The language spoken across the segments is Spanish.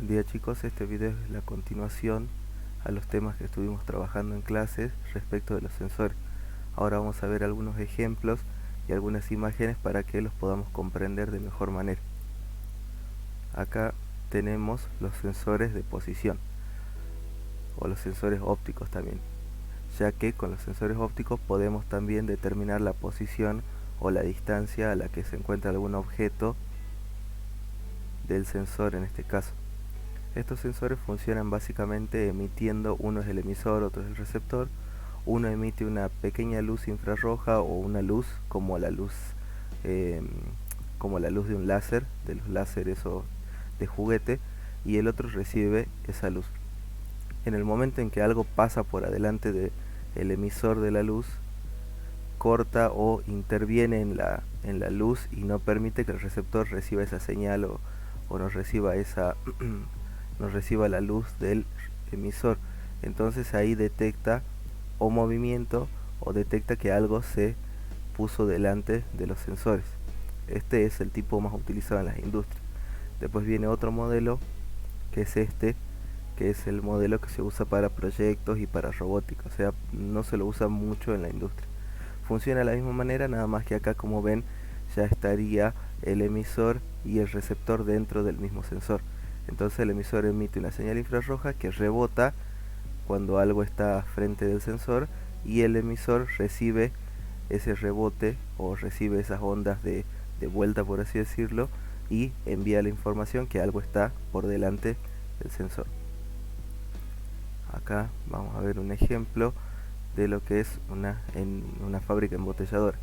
Buen día chicos, este video es la continuación a los temas que estuvimos trabajando en clases respecto de los sensores. Ahora vamos a ver algunos ejemplos y algunas imágenes para que los podamos comprender de mejor manera. Acá tenemos los sensores de posición o los sensores ópticos también, ya que con los sensores ópticos podemos también determinar la posición o la distancia a la que se encuentra algún objeto del sensor en este caso. Estos sensores funcionan básicamente emitiendo, uno es el emisor, otro es el receptor. Uno emite una pequeña luz infrarroja o una luz como la luz de un láser, de los láseres o de juguete, y el otro recibe esa luz. En el momento en que algo pasa por adelante del emisor de la luz, corta o interviene en la luz y no permite que el receptor reciba esa señal o no reciba nos reciba la luz del emisor. Entonces ahí detecta o movimiento o detecta que algo se puso delante de los sensores. Este es el tipo más utilizado en las industrias. Después viene otro modelo que es este, que es el modelo que se usa para proyectos y para robótica, o sea, no se lo usa mucho en la industria. Funciona de la misma manera, nada más que acá, como ven, ya estaría el emisor y el receptor dentro del mismo sensor. Entonces el emisor emite una señal infrarroja que rebota cuando algo está frente del sensor, y el emisor recibe ese rebote o recibe esas ondas de vuelta, por así decirlo, y envía la información que algo está por delante del sensor. Acá vamos a ver un ejemplo de lo que es una fábrica embotelladora.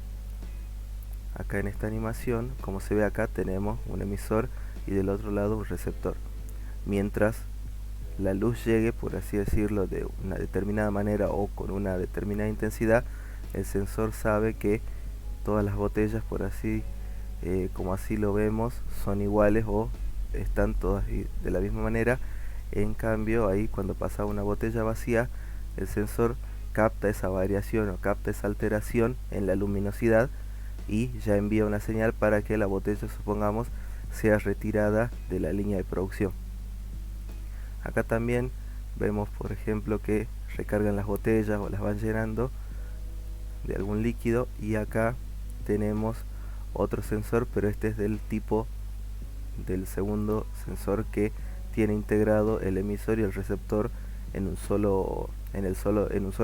Acá en esta animación, como se ve acá, tenemos un emisor y del otro lado un receptor. Mientras la luz llegue, por así decirlo, de una determinada manera o con una determinada intensidad, el sensor sabe que todas las botellas, por así como así lo vemos, son iguales o están todas de la misma manera. En cambio, ahí cuando pasa una botella vacía, el sensor capta esa variación o capta esa alteración en la luminosidad y ya envía una señal para que la botella, supongamos, sea retirada de la línea de producción. Acá también vemos, por ejemplo, que recargan las botellas o las van llenando de algún líquido, y acá tenemos otro sensor, pero este es del tipo del segundo sensor, que tiene integrado el emisor y el receptor en un solo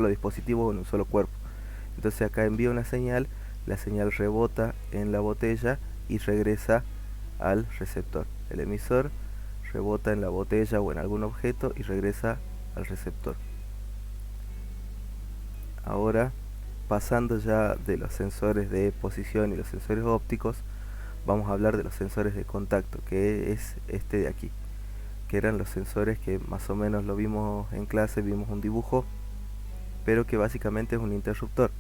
dispositivo o en un solo cuerpo. Entonces acá envía una señal, la señal rebota en la botella y regresa al receptor. El emisor rebota en la botella o en algún objeto y regresa al receptor. Ahora, pasando ya de los sensores de posición y los sensores ópticos, vamos a hablar de los sensores de contacto, que es este de aquí, que eran los sensores que más o menos lo vimos en clase, vimos un dibujo, pero que básicamente es un interruptor.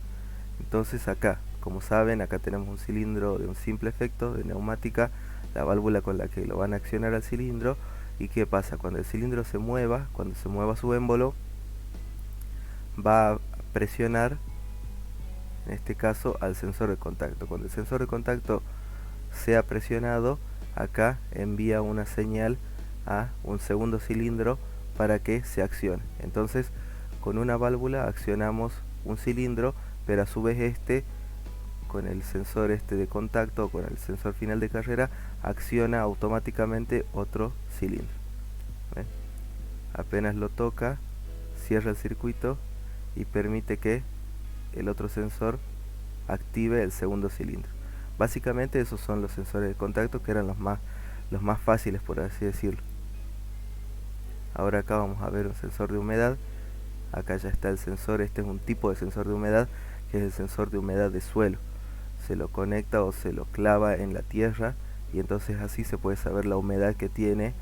Entonces acá, como saben, acá tenemos un cilindro de un simple efecto de neumática, la válvula con la que lo van a accionar al cilindro. ¿Y qué pasa? Cuando el cilindro se mueva, cuando se mueva su émbolo, va a presionar, en este caso, al sensor de contacto. Cuando el sensor de contacto sea presionado, acá envía una señal a un segundo cilindro para que se accione. Entonces, con una válvula accionamos un cilindro, pero a su vez con el sensor de contacto o con el sensor final de carrera, acciona automáticamente otro cilindro. ¿Ven? Apenas lo toca, cierra el circuito y permite que el otro sensor active el segundo cilindro. Básicamente esos son los sensores de contacto, que eran los más fáciles, por así decirlo. Ahora acá vamos a ver un sensor de humedad. Acá ya está el sensor. Este es un tipo de sensor de humedad, que es el sensor de humedad de suelo. Se lo conecta o se lo clava en la tierra, y entonces así se puede saber la humedad que tiene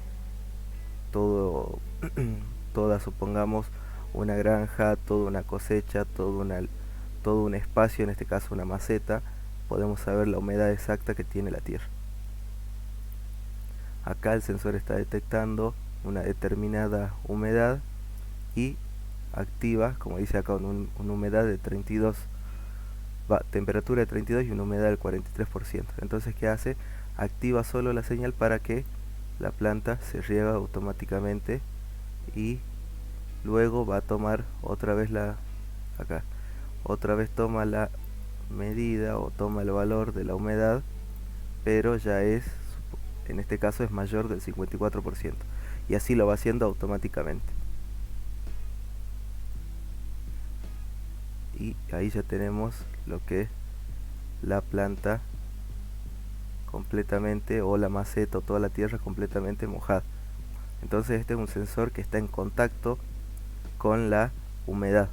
toda, supongamos, una granja, toda una cosecha, todo un espacio, en este caso una maceta. Podemos saber la humedad exacta que tiene la tierra. Acá el sensor está detectando una determinada humedad y activa, como dice acá, una humedad de 32, temperatura de 32 y una humedad del 43%. Entonces, ¿qué hace? Activa solo la señal para que la planta se riega automáticamente y luego va a tomar otra vez otra vez toma la medida o toma el valor de la humedad, pero ya en este caso es mayor del 54%, y así lo va haciendo automáticamente. Y ahí ya tenemos lo que es la planta completamente, o la maceta o toda la tierra completamente mojada. Entonces este es un sensor que está en contacto con la humedad.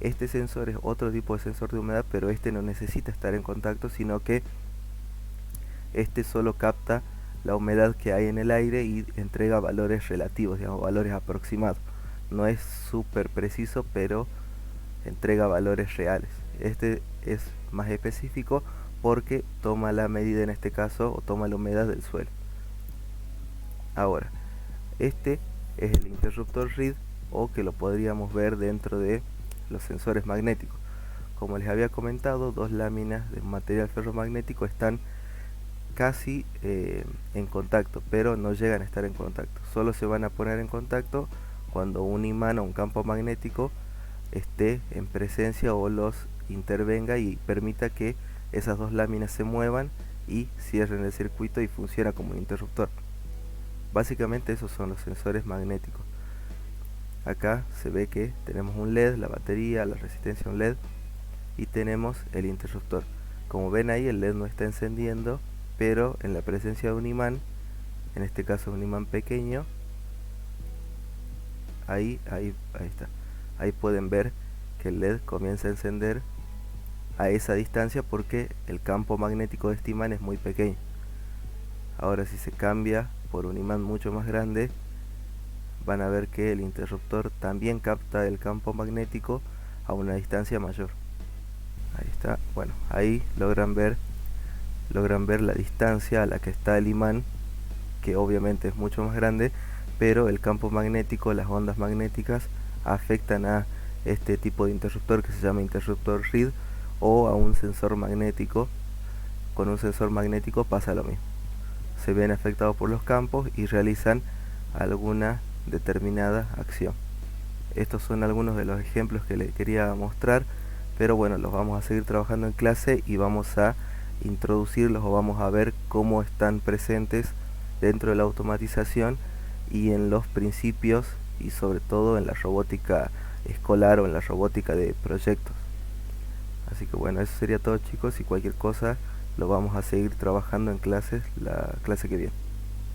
Este sensor es otro tipo de sensor de humedad, pero este no necesita estar en contacto, sino que este solo capta la humedad que hay en el aire y entrega valores relativos, digamos, valores aproximados. No es súper preciso, pero entrega valores reales. Este es más específico porque toma la medida, en este caso, o toma la humedad del suelo. Ahora, este es el interruptor Reed, o que lo podríamos ver dentro de los sensores magnéticos. Como les había comentado, dos láminas de material ferromagnético están casi en contacto, pero no llegan a estar en contacto. Solo se van a poner en contacto cuando un imán o un campo magnético esté en presencia o los intervenga y permita que esas dos láminas se muevan y cierren el circuito y funciona como un interruptor. Básicamente esos son los sensores magnéticos. Acá se ve que tenemos un LED, la batería, la resistencia a un LED, y tenemos el interruptor. Como ven ahí, el LED no está encendiendo, pero en la presencia de un imán, en este caso un imán pequeño, ahí está. Ahí pueden ver que el LED comienza a encender a esa distancia porque el campo magnético de este imán es muy pequeño. Ahora, si se cambia por un imán mucho más grande, van a ver que el interruptor también capta el campo magnético a una distancia mayor. Ahí está. Bueno, ahí logran ver la distancia a la que está el imán, que obviamente es mucho más grande, pero el campo magnético, las ondas magnéticas, afectan a este tipo de interruptor que se llama interruptor Reed, o a un sensor magnético. Con un sensor magnético pasa lo mismo. Se ven afectados por los campos y realizan alguna determinada acción. Estos son algunos de los ejemplos que les quería mostrar, pero bueno, los vamos a seguir trabajando en clase y vamos a introducirlos, o vamos a ver cómo están presentes dentro de la automatización y en los principios, y sobre todo en la robótica escolar o en la robótica de proyectos. Así que bueno, eso sería todo, chicos, y cualquier cosa lo vamos a seguir trabajando en clases la clase que viene.